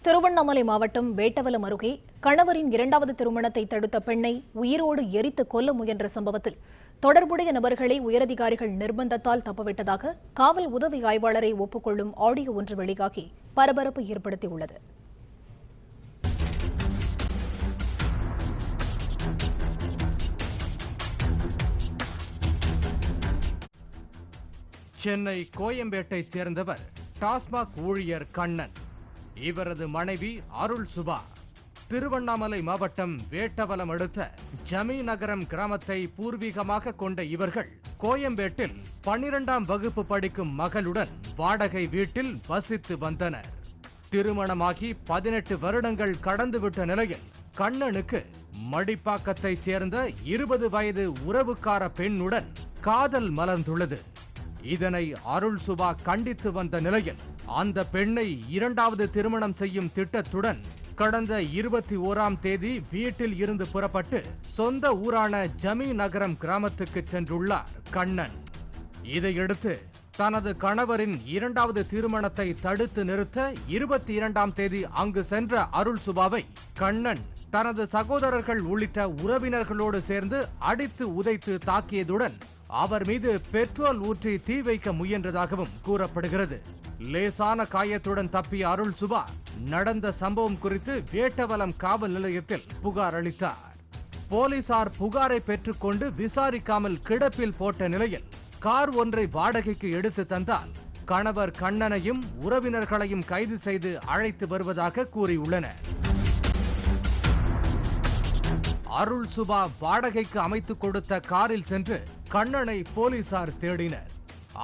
திருவண்ணாமலை மாவட்டம் வேட்டவலம் அருகே கணவரின் இரண்டாவது திருமணத்தை தடுத்த பெண்ணை உயிரோடு எரித்து கொல்ல முயன்ற சம்பவத்தில் தொடர்புடைய நபர்களை உயரதிகாரிகள் நிர்பந்தத்தால் தப்பவிட்டதாக காவல் உதவி ஆய்வாளரை ஒப்புக்கொள்ளும் ஆடியோ ஒன்று வெளியாகி பரபரப்பு ஏற்படுத்தியுள்ளது. சென்னை கோயம்பேட்டைச் சேர்ந்தவர் டாஸ்மாக் ஊழியர் கண்ணன். இவரது மனைவி அருள் சுபா. திருவண்ணாமலை மாவட்டம் வேட்டவலம் அடுத்த ஜமீநகரம் கிராமத்தை பூர்வீகமாக கொண்ட இவர்கள் கோயம்பேட்டில் 12ஆம் வகுப்பு படிக்கும் மகளுடன் வாடகை வீட்டில் வசித்து வந்தனர். திருமணமாகி 18 வருடங்கள் கடந்துவிட்ட நிலையில் கண்ணனுக்கு மடிப்பாக்கத்தைச் சேர்ந்த 20 வயது உறவுக்கார பெண்ணுடன் காதல் மலர்ந்துள்ளது. இதனை அருள் சுபா கண்டித்து வந்த நிலையில் அந்த பெண்ணை இரண்டாவது திருமணம் செய்யும் திட்டத்துடன் கடந்த 21ஆம் தேதி வீட்டில் இருந்து புறப்பட்டு சொந்த ஊரான ஜமீநகரம் கிராமத்துக்கு சென்றுள்ளார் கண்ணன். இதையடுத்து தனது கணவரின் இரண்டாவது திருமணத்தை தடுத்து நிறுத்த 22ஆம் தேதி அங்கு சென்ற அருள் சுபாவை கண்ணன் தனது சகோதரர்கள் உள்ளிட்ட உறவினர்களோடு சேர்ந்து அடித்து உதைத்து தாக்கியதுடன் அவர் மீது பெட்ரோல் ஊற்றி தீ வைக்க முயன்றதாகவும் கூறப்படுகிறது. லேசான காயத்துடன் தப்பிய அருள் சுபா நடந்த சம்பவம் குறித்து வேட்டவலம் காவல் நிலையத்தில் புகார் அளித்தார். போலீசார் புகாரை பெற்றுக்கொண்டு விசாரிக்காமல் கிடப்பில் போட்ட நிலையில் கார் ஒன்றை வாடகைக்கு எடுத்து தந்தால் கணவர் கண்ணனையும் உறவினர்களையும் கைது செய்து அழைத்து வருவதாக கூறியுள்ளனர். அருள் சுபா வாடகைக்கு அமைத்துக் கொடுத்த காரில் சென்று கண்ணனை போலீசார் தேடினர்.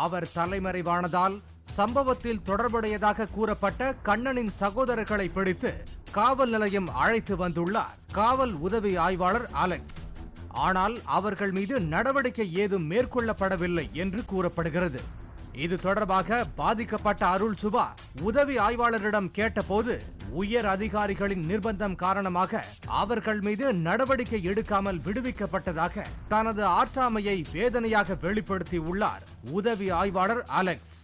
அவர் தலைமறைவானதால் சம்பவத்தில் தொடர்புடையதாக கூறப்பட்ட கண்ணனின் சகோதரர்களை பிடித்து காவல் நிலையம் அழைத்து வந்துள்ளார் காவல் உதவி ஆய்வாளர் அலெக்ஸ். ஆனால் அவர்கள் மீது நடவடிக்கை ஏதும் மேற்கொள்ளப்படவில்லை என்று கூறப்படுகிறது. இது தொடர்பாக பாதிக்கப்பட்ட அருள் சுபா உதவி ஆய்வாளரிடம் கேட்டபோது உயர் அதிகாரிகளின் நிர்பந்தம் காரணமாக அவர்கள் மீது நடவடிக்கை எடுக்காமல் விடுவிக்கப்பட்டதாக தனது ஆற்றாமையை வேதனையாக வெளிப்படுத்தி உள்ளார் உதவி ஆய்வாளர் அலெக்ஸ்.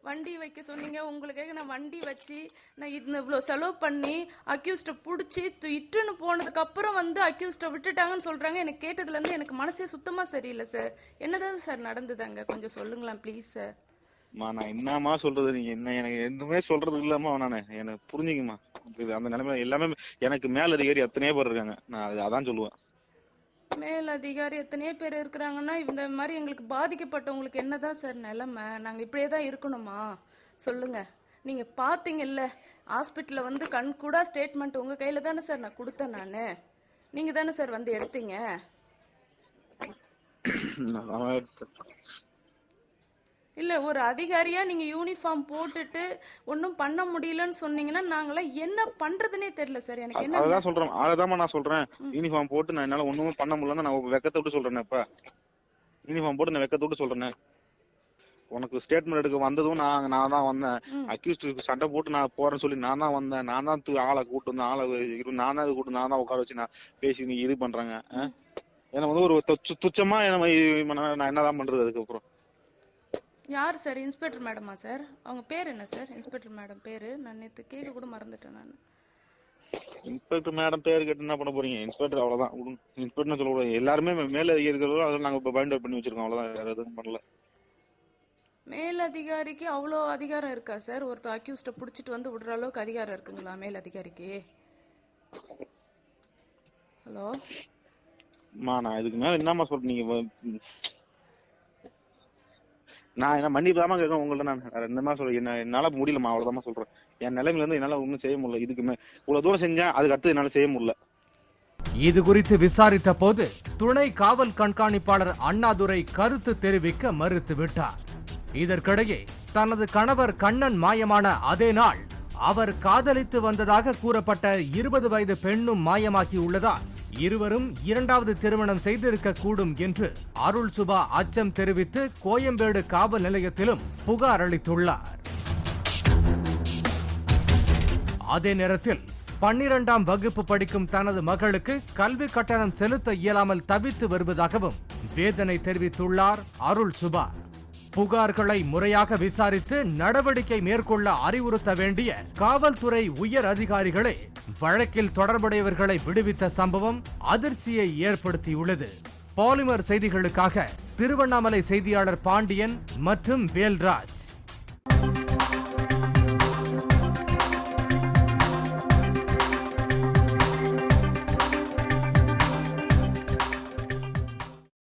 வண்டி வைக்க சொன்னீங்க, உங்களுக்காக நான் வண்டி வச்சு நான் இவ்வளோ செலவு பண்ணி அக்யூஸ்டை பிடிச்சி இட்டுன்னு போனதுக்கு அப்புறம் அக்யூஸ்டை விட்டுட்டாங்கன்னு சொல்றாங்க. எனக்கு கேட்டதுலேருந்து எனக்கு மனசே சுத்தமாக சரியில்லை சார். என்னதான் சார் நடந்ததாங்க, கொஞ்சம் சொல்லுங்களேன் ப்ளீஸ் சார். நான் என்னமா சொல்றது, நீங்க என்ன எனக்கு எதுவுமே சொல்றது இல்லாம நானு எனக்கு புரிஞ்சுக்குமா. அந்த நிலைமை எல்லாமே எனக்கு மேல் அதிகாரி எத்தனையோ பேர் இருக்காங்க. நான் அதான் சொல்லுவேன். மேல் அதிகாரி எத்தனையோ பேர் இருக்கிறாங்கன்னா இந்த மாதிரி எங்களுக்கு பாதிக்கப்பட்டவங்களுக்கு என்னதான் சார் நிலைமை? நாங்க இப்படியே தான் இருக்கணுமா? சொல்லுங்க. நீங்க பாத்தீங்கல்ல ஹாஸ்பிட்டல்ல கண் கூட ஸ்டேட்மெண்ட் உங்க கையில தானே சார் நான் கொடுத்தேன். நானு நீங்க தானே சார் எடுத்தீங்க. இல்ல ஒரு அதிகாரியா நீங்க யூனிஃபார்ம் போட்டுட்டு ஒன்னும் பண்ண முடியலன்னு சொன்னீங்கன்னா நாங்களாம் என்ன பண்றதுன்னே தெரியல சார். எனக்கு என்ன அதான் சொல்றேன், அதான் நான் சொல்றேன். யூனிஃபார்ம் போட்டு நான் என்னால ஒண்ணுமே பண்ண முடியலன்னு நான் வெக்கத்தை விட்டு சொல்றேன். இப்ப யூனிஃபார்ம் போட்டு நான் வெக்கத்தை விட்டு சொல்றேன். உனக்கு ஸ்டேட்மெண்ட் எடுக்க வந்ததும் நான் தான் வந்தேன். அக்யூஸ்ட் சண்டை போட்டு நான் போறேன்னு சொல்லி நான் தான் வந்தேன். நான் தான் ஆளை கூட்டு வந்தேன். ஆளை நான் தான் கூட்டு நான் தான் உட்கார வச்சு நான் பேசி நீ இது பண்றாங்க. ஏன்னா ஒரு துச்சமா நான் என்னதான் பண்றது அதுக்கப்புறம்? யார் சார்? Inspector மேடமா sir? அவங்க பேர் என்ன சார்? இன்ஸ்பெக்டர் மேடம் பேரு நான் நேற்று கேட்க கூட மறந்துட்டேன். நான் இன்ஸ்பெக்டர் மேடம் பேர் கேட்டு என்ன பண்ண போறீங்க? இன்ஸ்பெக்டர் அவ்வளவுதான். இன்ஸ்பெக்டர் சொல்லக்கூடாது. எல்லாருமே மேல அதிகாரிகளோ அதை நாங்க பைண்ட் அவுட் பண்ணி வச்சிருக்கோம். அவ்வளவுதான், வேற எதுவும் பண்ணல. மேல் அதிகாரிக்கு அவ்வளோ அதிகாரம் இருக்கா சார்? ஒருத்தர் அக்யூஸ்ட புடிச்சிட்டு விடுற அளவுக்கு அதிகாரம் இருக்குங்களா மேல் அதிகாரிக்கு? ஹலோ நான் இதுக்கு மேல என்னமா சொல்றேன்? நீங்க நான் என்ன மன்னிப்பு தாமா கேட்க உங்கள்ட்ட. நான் என்னமா சொல்றேன், என்னால முடியலமா, அவ்வளவுதான் சொல்றேன். என் நிலைமையில இருந்து என்னால ஒன்னும் செய்ய முடியல. இதுக்குமே இவ்வளவு தூரம் செஞ்சேன், அதுக்கு அடுத்து என்னால செய்ய முடியல. இது குறித்து விசாரித்த போது துணை காவல் கண்காணிப்பாளர் அண்ணாதுரை கருத்து தெரிவிக்க மறுத்துவிட்டார். இதற்கிடையே தனது கணவர் கண்ணன் மாயமான அதே நாள் அவர் காதலித்து வந்ததாக கூறப்பட்ட 20 வயது பெண்ணும் மாயமாகி உள்ளதால் இருவரும் இரண்டாவது திருமணம் செய்திருக்க கூடும் என்று அருள் சுபா அச்சம் தெரிவித்து கோயம்பேடு காவல் நிலையத்திலும் புகார் அளித்துள்ளார். அதே நேரத்தில் 12ஆம் வகுப்பு படிக்கும் தனது மகளுக்கு கல்வி கட்டணம் செலுத்த இயலாமல் தவித்து வருவதாகவும் வேதனை தெரிவித்துள்ளார் அருள் சுபா. புகார்களை முறையாக விசாரித்து நடவடிக்கை மேற்கொள்ள அறிவுறுத்த வேண்டிய காவல்துறை உயர் அதிகாரிகளே வழக்கில் தொடர்புடையவர்களை விடுவித்த சம்பவம் அதிர்ச்சியை ஏற்படுத்தியுள்ளது. பாலிமர் செய்திகளுக்காக திருவண்ணாமலை செய்தியாளர் பாண்டியன் மற்றும் வேல்ராஜ்.